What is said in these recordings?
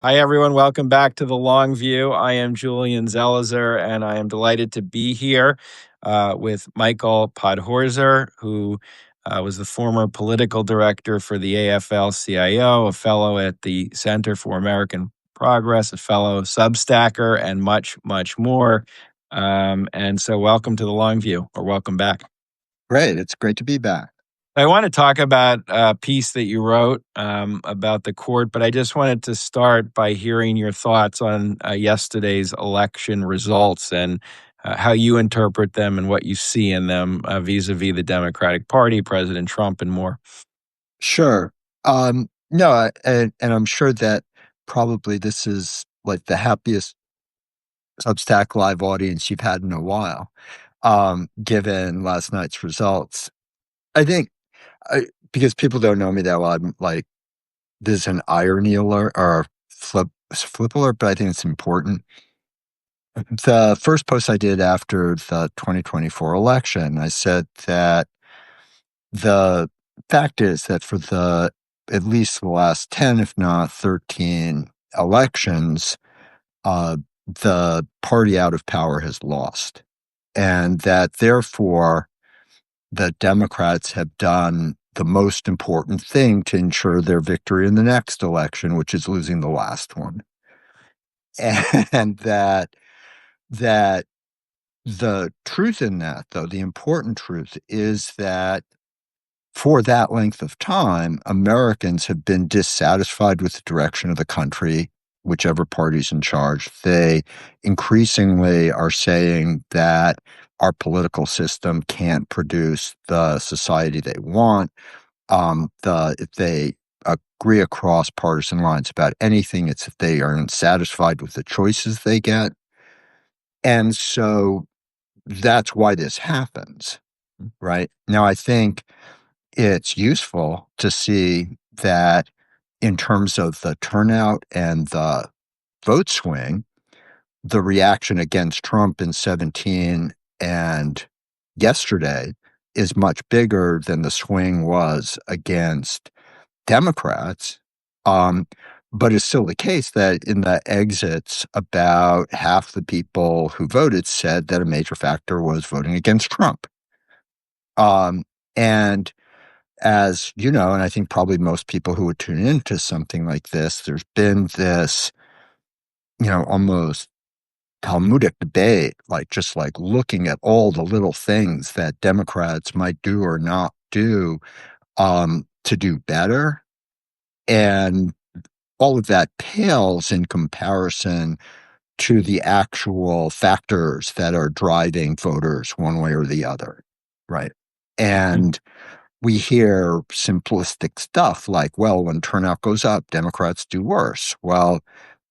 Hi, everyone. Welcome back to The Long View. I am Julian Zelizer, and I am delighted to be here with Michael Podhorzer, who was the former political director for the AFL-CIO, a fellow at the Center for American Progress, a fellow Substacker, and much, much more. And so welcome to The Long View, or welcome back. Great. It's great to be back. I want to talk about a piece that you wrote about the court, but I just wanted to start by hearing your thoughts on yesterday's election results and how you interpret them and what you see in them vis-a-vis the Democratic Party, President Trump, and more. Sure. No, and I'm sure that probably this is like the happiest Substack Live audience you've had in a while, given last night's results. I think because people don't know me that well, I'm like, this is an irony alert or flip alert, but I think it's important. The first post I did after the 2024 election, I said that the fact is that for at least the last 10, if not 13 elections, the party out of power has lost. And that therefore the Democrats have done the most important thing to ensure their victory in the next election, which is losing the last one. And that the truth in that, though, the important truth is that for that length of time, Americans have been dissatisfied with the direction of the country, whichever party's in charge. They increasingly are saying that our political system can't produce the society they want. If they agree across partisan lines about anything, it's if they are unsatisfied with the choices they get. And so that's why this happens, right? Now, I think it's useful to see that in terms of the turnout and the vote swing, the reaction against Trump in 17 and yesterday is much bigger than the swing was against Democrats. But it's still the case that in the exits, about half the people who voted said that a major factor was voting against Trump. And as you know, and I think probably most people who would tune into something like this, there's been this, almost Talmudic debate, just looking at all the little things that Democrats might do or not do to do better. And all of that pales in comparison to the actual factors that are driving voters one way or the other, right? And we hear simplistic stuff like, well, when turnout goes up, Democrats do worse. Well,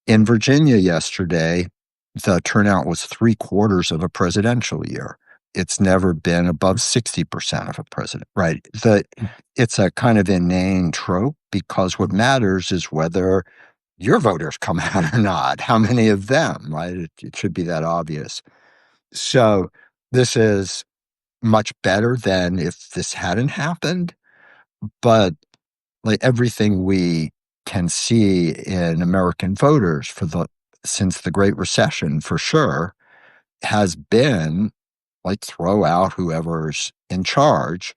in Virginia yesterday, the turnout was 3/4 of a presidential year. It's never been above 60% of a president, right? It's a kind of inane trope because what matters is whether your voters come out or not. How many of them, right? It should be that obvious. So this is much better than if this hadn't happened. But everything we can see in American voters since the Great Recession, for sure, has been throw out whoever's in charge.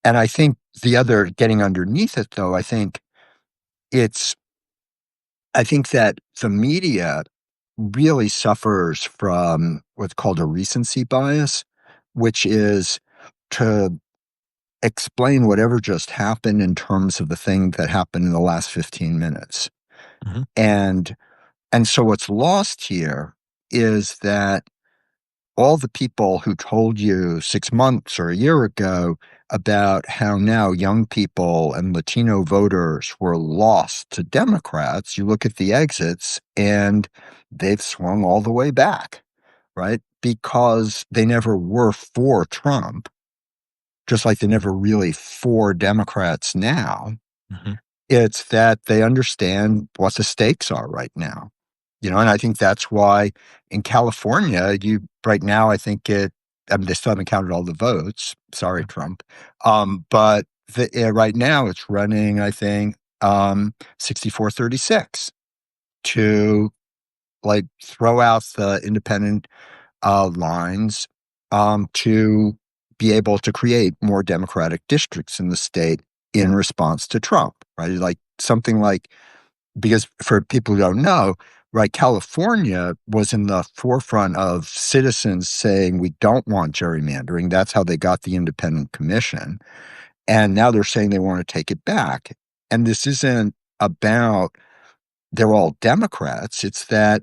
And I think getting underneath it, though, I think that the media really suffers from what's called a recency bias, which is to explain whatever just happened in terms of the thing that happened in the last 15 minutes. Mm-hmm. And so what's lost here is that all the people who told you 6 months or a year ago about how now young people and Latino voters were lost to Democrats, you look at the exits and they've swung all the way back, right? Because they never were for Trump, just like they're never really for Democrats now. Mm-hmm. It's that they understand what the stakes are right now. And I think that's why in California, right now, I think they still haven't counted all the votes. Sorry, Trump. But right now it's running, I think, 64-36. to like throw out the independent lines to be able to create more Democratic districts in the state in response to Trump, right? Like something like, because for people who don't know, right, California was in the forefront of citizens saying we don't want gerrymandering. That's how they got the independent commission. And now they're saying they want to take it back. And this isn't about they're all Democrats. It's that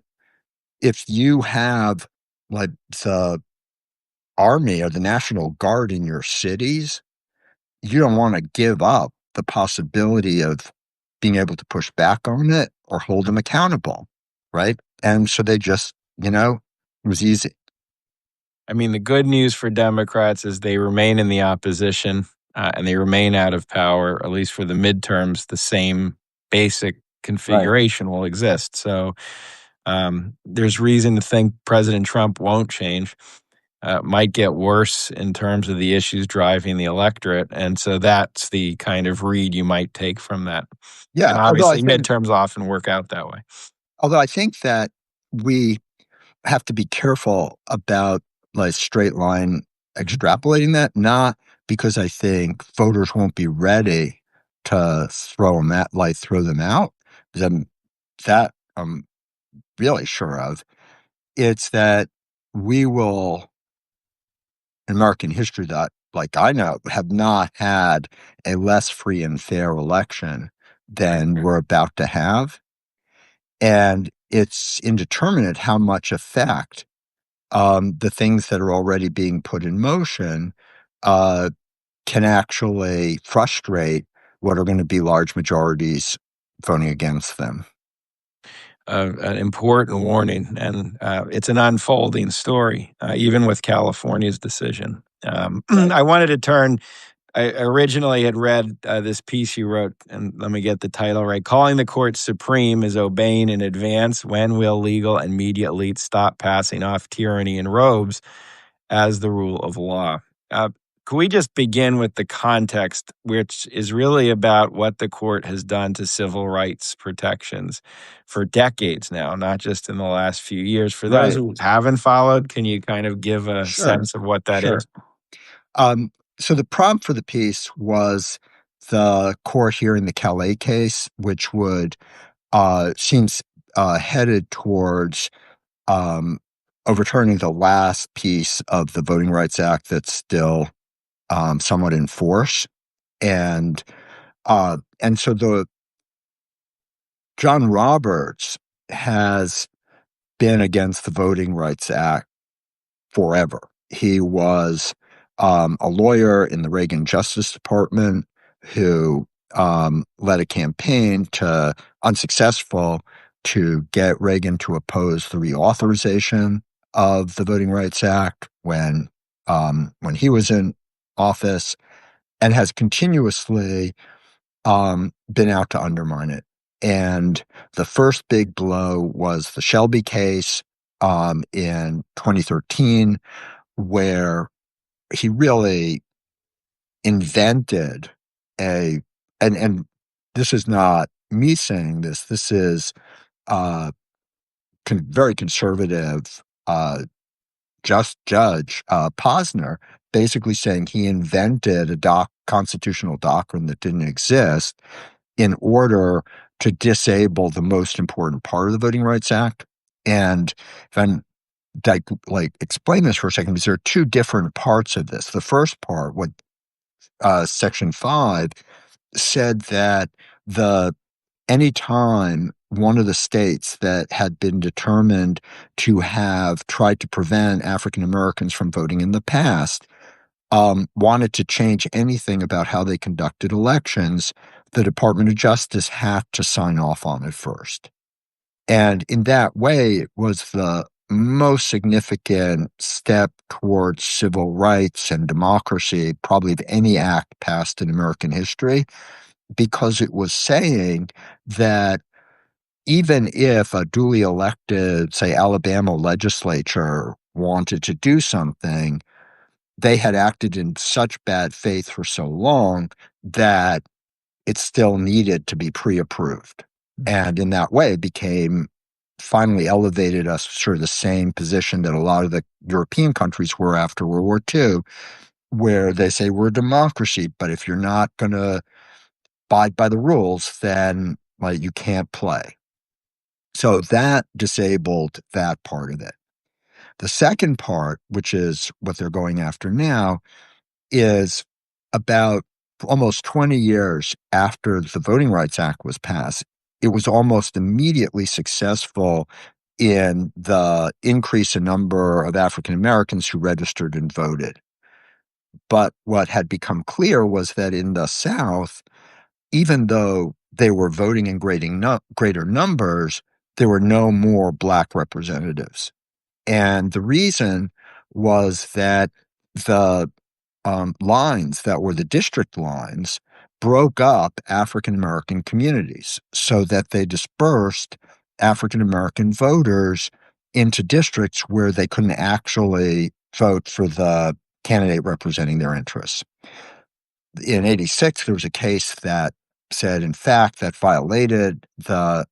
if you have like the army or the National Guard in your cities, you don't want to give up the possibility of being able to push back on it or hold them accountable, right? And so they just, it was easy. I mean, the good news for Democrats is they remain in the opposition and they remain out of power, at least for the midterms. The same basic Right. configuration will exist. So there's reason to think President Trump won't change. Might get worse in terms of the issues driving the electorate. And so that's the kind of read you might take from that. And Yeah. obviously, midterms often work out that way. Although I think that we have to be careful about like straight line extrapolating that, not because I think voters won't be ready to throw them out. That I'm really sure of. It's that we will, in American history, that like I know, have not had a less free and fair election than we're about to have. And it's indeterminate how much effect the things that are already being put in motion uh, can actually frustrate what are going to be large majorities voting against them. An important warning, and it's an unfolding story, even with California's decision. I wanted to turn. I originally had read this piece you wrote, and let me get the title right. Calling the court supreme is obeying in advance. When will legal and media elites stop passing off tyranny in robes as the rule of law? Uh, could we just begin with the context, which is really about what the court has done to civil rights protections for decades now, not just in the last few years? For those Right. who haven't followed, can you kind of give a Sure. sense of what that Sure. is? So the prompt for the piece was the court hearing the Calais case, which would seems headed towards um, overturning the last piece of the Voting Rights Act that's still somewhat in force, and so the John Roberts has been against the Voting Rights Act forever. He was a lawyer in the Reagan Justice Department who led a campaign unsuccessful to get Reagan to oppose the reauthorization of the Voting Rights Act when he was in office, and has continuously been out to undermine it. And the first big blow was the Shelby case in 2013, where he really invented a and this is not me saying this. This is uh, very conservative just Judge Posner basically saying he invented a constitutional doctrine that didn't exist in order to disable the most important part of the Voting Rights Act. And then like explain this for a second, because there are two different parts of this. The first part, what Section 5 said, that the anytime one of the states that had been determined to have tried to prevent African Americans from voting in the past wanted to change anything about how they conducted elections, the Department of Justice had to sign off on it first. And in that way, it was the most significant step towards civil rights and democracy, probably of any act passed in American history, because it was saying that even if a duly elected, say, Alabama legislature wanted to do something, they had acted in such bad faith for so long that it still needed to be pre-approved. And in that way, it became finally elevated us to sort of the same position that a lot of the European countries were after World War II, where they say we're a democracy, but if you're not going to abide by the rules, then like you can't play. So that disabled that part of it. The second part, which is what they're going after now, is about almost 20 years after the Voting Rights Act was passed, it was almost immediately successful in the increase in number of African Americans who registered and voted. But what had become clear was that in the South, even though they were voting in greater numbers, there were no more Black representatives. And the reason was that the lines that were the district lines broke up African American communities so that they dispersed African American voters into districts where they couldn't actually vote for the candidate representing their interests. In 86, there was a case that said, in fact, that violated the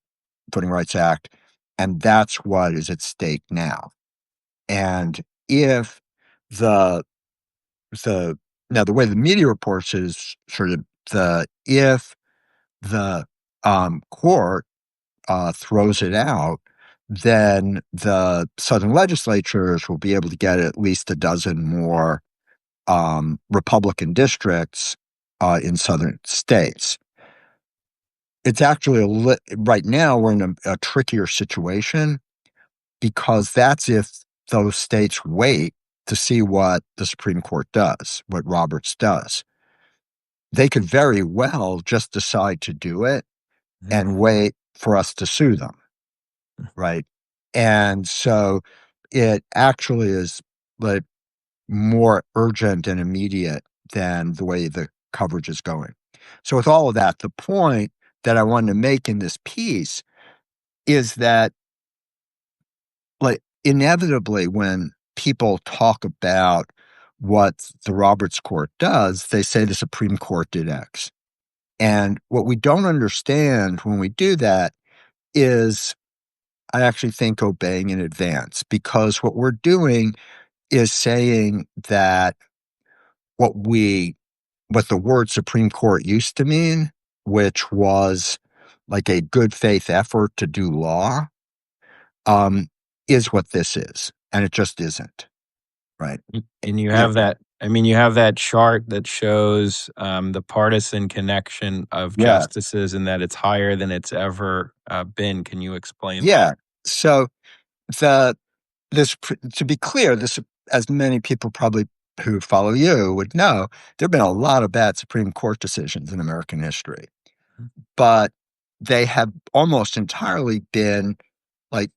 Voting Rights Act, and that's what is at stake now. And if the the now the way the media reports is sort of if the court throws it out, then the southern legislatures will be able to get at least a dozen more Republican districts in southern states. It's actually right now we're in a trickier situation because that's if those states wait to see what the Supreme Court does, what Roberts does. They could very well just decide to do it and wait for us to sue them, right? And so it actually is like more urgent and immediate than the way the coverage is going. So with all of that, the point that I wanted to make in this piece is that like inevitably when people talk about what the Roberts Court does, they say the Supreme Court did X. And what we don't understand when we do that is, I actually think, obeying in advance, because what we're doing is saying that what the word Supreme Court used to mean, which was like a good faith effort to do law, is what this is. And it just isn't, right? And you Yeah. have that, I mean, you have that chart that shows the partisan connection of Yeah. justices and that it's higher than it's ever been. Can you explain that? Yeah. So to be clear, this, as many people probably who follow you would know, there have been a lot of bad Supreme Court decisions in American history, but they have almost entirely been like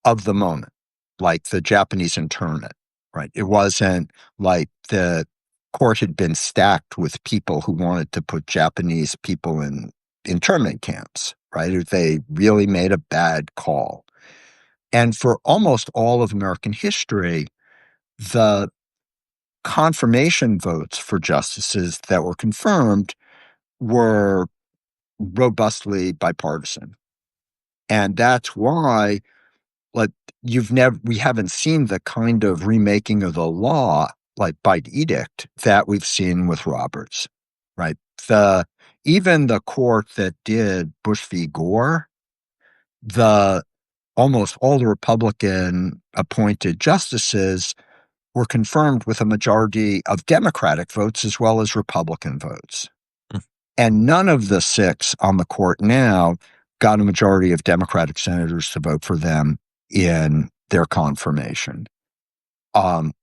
of the moment, like the Japanese internment, right? It wasn't like the court had been stacked with people who wanted to put Japanese people in internment camps, right? They really made a bad call. And for almost all of American history, the confirmation votes for justices that were confirmed were robustly bipartisan. And that's why, like, we haven't seen the kind of remaking of the law, like by edict, that we've seen with Roberts, right? Even the court that did Bush v. Gore, almost all the Republican appointed justices were confirmed with a majority of Democratic votes as well as Republican votes. And none of the 6 on the court now got a majority of Democratic senators to vote for them in their confirmation. And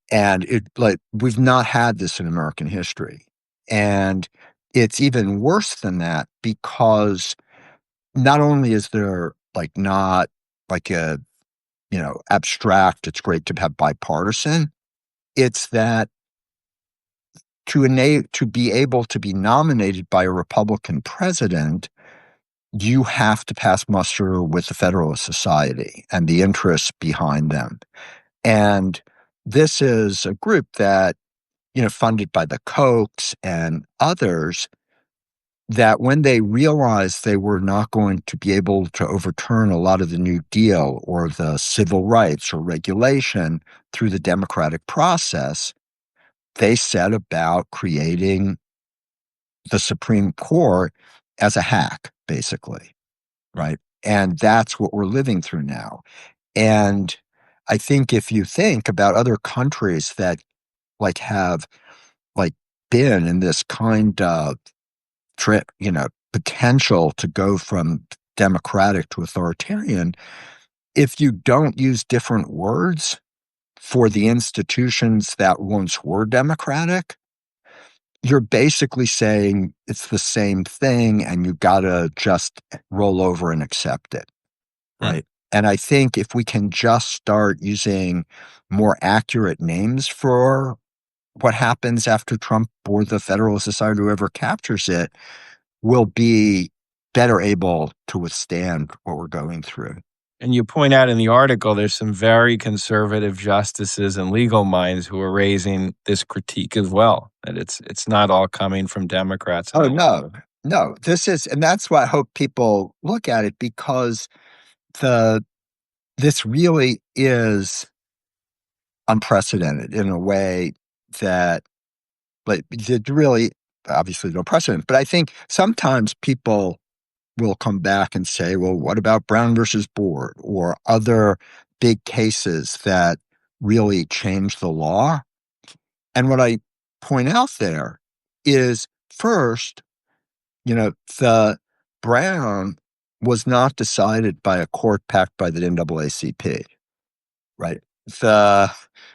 we've not had this in American history. And it's even worse than that because not only is there not like a, abstract, it's great to have bipartisan, it's that to be able to be nominated by a Republican president, you have to pass muster with the Federalist Society and the interests behind them. And this is a group that, funded by the Kochs and others, that when they realized they were not going to be able to overturn a lot of the New Deal or the civil rights or regulation through the democratic process, they set about creating the Supreme Court as a hack, basically, right? And that's what we're living through now. And I think if you think about other countries that have like been in this kind of trip, potential to go from democratic to authoritarian, if you don't use different words for the institutions that once were democratic, you're basically saying it's the same thing and you got to just roll over and accept it, Mm. right? And I think if we can just start using more accurate names for what happens after Trump or the Federalist Society, whoever captures it, will be better able to withstand what we're going through. And you point out in the article, there's some very conservative justices and legal minds who are raising this critique as well, that it's not all coming from Democrats and Oh, all. no, no, and that's why I hope people look at it, because the this really is unprecedented in a way that, it really, obviously no precedent. But I think sometimes people will come back and say, well, what about Brown versus Board or other big cases that really changed the law? And what I point out there is, first, the Brown was not decided by a court packed by the NAACP, right? The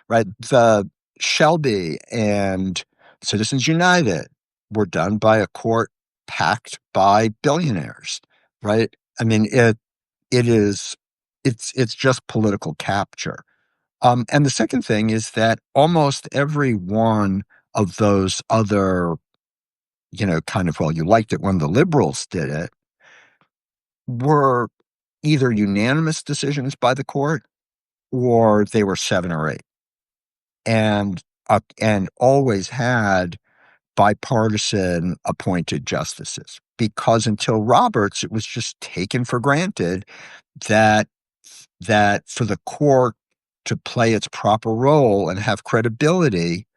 the Shelby and Citizens United were done by a court packed by billionaires, right? I mean, it is it's just political capture. And the second thing is that almost every one of those other, kind of, well, you liked it when the liberals did it, were either unanimous decisions by the court or they were 7 or 8, and always had bipartisan appointed justices. Because until Roberts, it was just taken for granted that for the court to play its proper role and have credibility,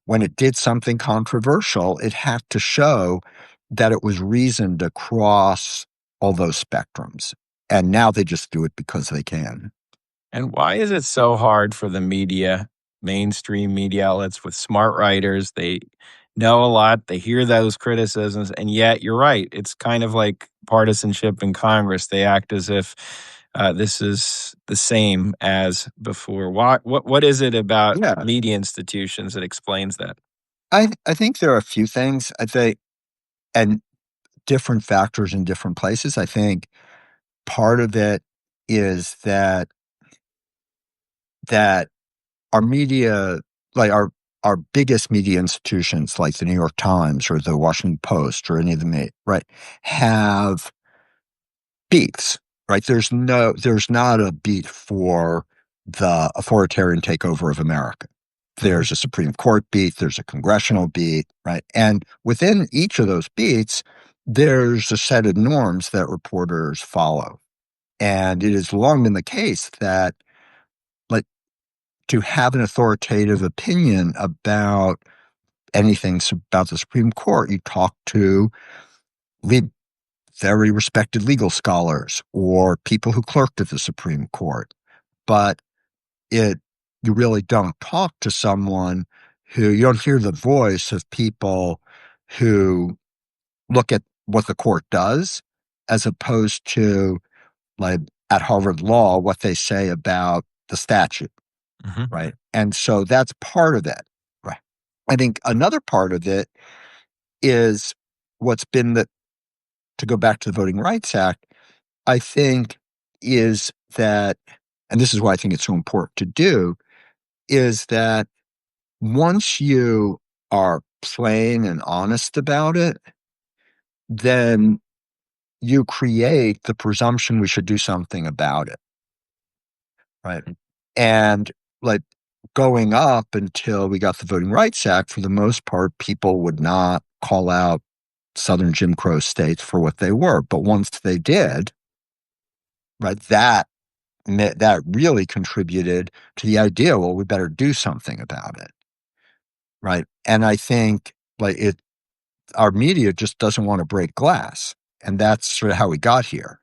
when it did something controversial, it had to show that it was reasoned across all those spectrums. And now they just do it because they can. And why is it so hard for the media, mainstream media outlets with smart writers? They know a lot, they hear those criticisms, and yet you're right. It's kind of like partisanship in Congress. They act as if this is the same as before. What is it about Yeah. media institutions that explains that? I think there are a few things. I think, and different factors in different places. I think part of it is that our media, like our biggest media institutions, like the New York Times or the Washington Post or any of them, right, have beats. Right, there's not a beat for the authoritarian takeover of America. Mhm. There's a Supreme Court beat, there's a congressional beat, right? And within each of those beats, there's a set of norms that reporters follow. And it has long been the case that, like, to have an authoritative opinion about anything about the Supreme Court, you talk to lead, very respected legal scholars or people who clerked at the Supreme Court. But it you really don't talk to someone who, you don't hear the voice of people who look at what the court does, as opposed to, like, at Harvard Law, what they say about the statute, Mhm. right? And so that's part of it. Right. I think another part of it is what's been the to go back to the Voting Rights Act, I think, is that, and this is why I think it's so important to do, is that once you are plain and honest about it, then you create the presumption we should do something about it, right? And, like, going up until we got the Voting Rights Act, for the most part, people would not call out Southern Jim Crow states for what they were. But once they did, right, that really contributed to the idea, well, we better do something about it, right? And I think our media just doesn't want to break glass, and that's sort of how we got here.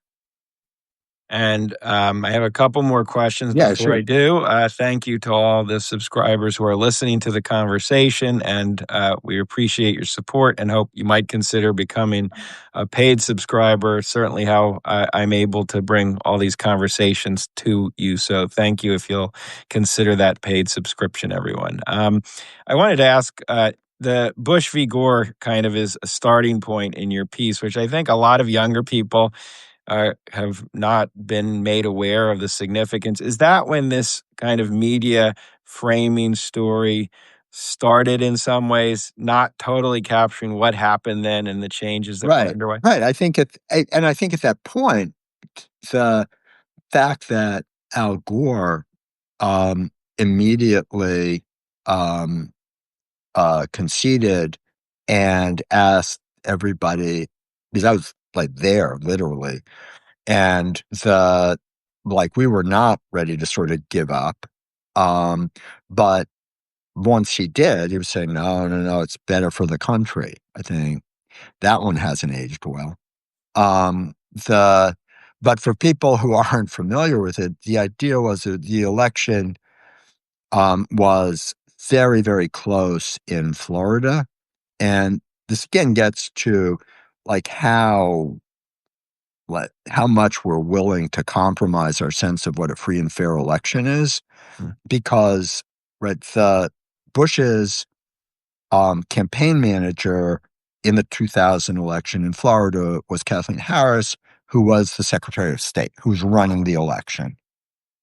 And I have a couple more questions Yeah, before sure. I do. Thank you to all the subscribers who are listening to the conversation, and we appreciate your support and hope you might consider becoming a paid subscriber. Certainly, how I'm able to bring all these conversations to you. So, thank you if you'll consider that paid subscription, everyone. I wanted to ask. The Bush v. Gore kind of is a starting point in your piece, which I think a lot of younger people have not been made aware of the significance. Is that when this kind of media framing story started in some ways, not totally capturing what happened then and the changes that were Right, underway? right. I think at that point, the fact that Al Gore immediately um, conceded and asked everybody, because I was like there literally, and we were not ready to sort of give up. But once he did, he was saying, no, no, no, it's better for the country. I think that one hasn't aged well. Um, the but for people who aren't familiar with it, the idea was that the election was very, very close in Florida, and this again gets to like how much we're willing to compromise our sense of what a free and fair election is, Mm. because right, the Bush's campaign manager in the 2000 election in Florida was Kathleen Harris, who was the Secretary of State, who was running the election,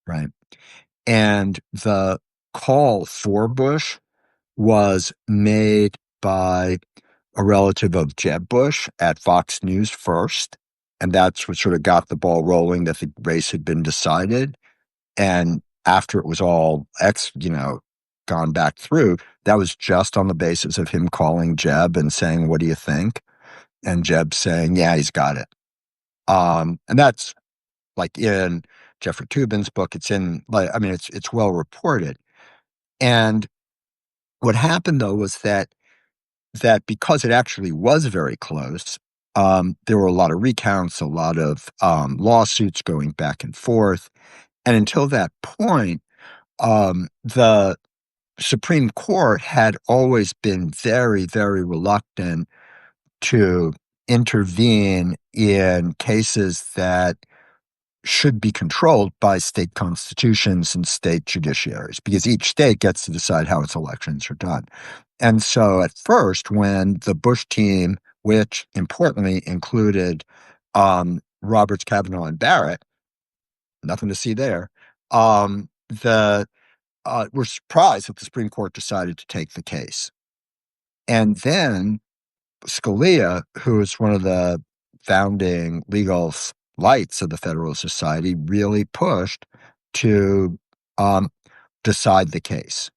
right? And the call for Bush was made by a relative of Jeb Bush at Fox News first. And that's what sort of got the ball rolling that the race had been decided. And after it was all gone back through, that was just on the basis of him calling Jeb and saying, "What do you think?" And Jeb saying, "Yeah, he's got it." And that's like in Jeffrey Toobin's book. It's in it's well reported. And what happened though was that because it actually was very close, there were a lot of recounts, a lot of lawsuits going back and forth, and until that point, the Supreme Court had always been very, very reluctant to intervene in cases that should be controlled by state constitutions and state judiciaries, because each state gets to decide how its elections are done. And so at first, when the Bush team, which importantly included Roberts, Kavanaugh, and Barrett, nothing to see there, were surprised that the Supreme Court decided to take the case. And then Scalia, who is one of the founding legal lights of the Federalist Society, really pushed to decide the case.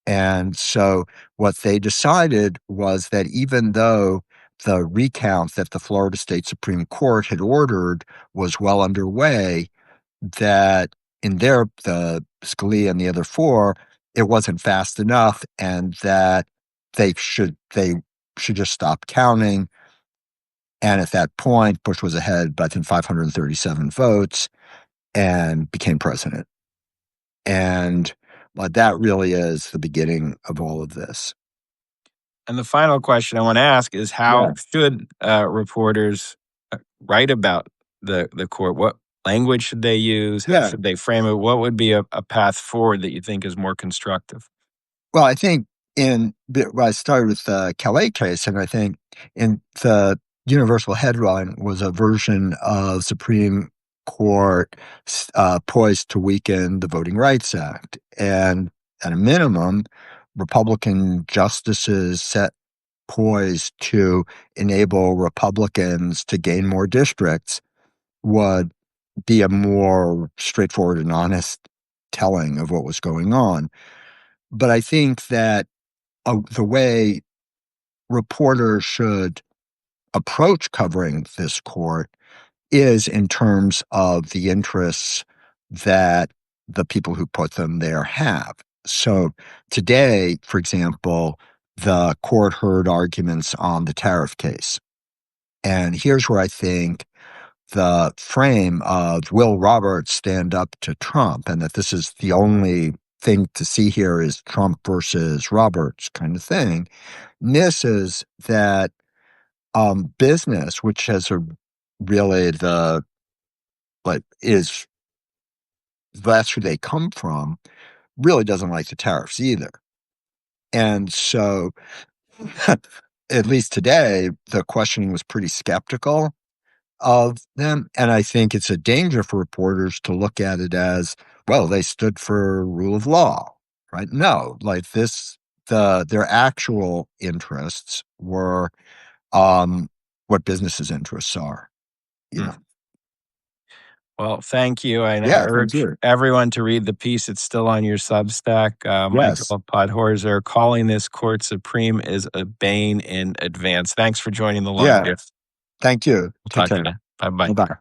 And so what they decided was that even though the recount that the Florida State Supreme Court had ordered was well underway, that the Scalia and the other four, it wasn't fast enough, and that they should just stop counting. And at that point, Bush was ahead by, I think, 537 votes and became president. And that really is the beginning of all of this. And the final question I want to ask is how Yeah. should reporters write about the court? What language should they use? How Yeah. should they frame it? What would be a path forward that you think is more constructive? Well, I think I started with the Calais case, and I think in the universal headline was a version of Supreme Court poised to weaken the Voting Rights Act. And at a minimum, Republican justices set poised to enable Republicans to gain more districts would be a more straightforward and honest telling of what was going on. But I think that the way reporters should approach covering this court is in terms of the interests that the people who put them there have. So today, for example, the court heard arguments on the tariff case. And here's where I think the frame of will Roberts stand up to Trump, and that this is the only thing to see here is Trump versus Roberts kind of thing, misses that business, which has really that's who they come from, really doesn't like the tariffs either. And so, at least today, the questioning was pretty skeptical of them. And I think it's a danger for reporters to look at it as, well, they stood for rule of law, right? No, like their actual interests were what businesses' interests are, you know. Well, thank you. And I Yeah, thank urge you. everyone to read the piece. It's still on your Substack. Yes. Michael Podhorzer, calling this court supreme is a bane in advance. Thanks for joining the long Yeah. view. Thank you. We'll Take talk to care. you. Bye bye. Bye-bye.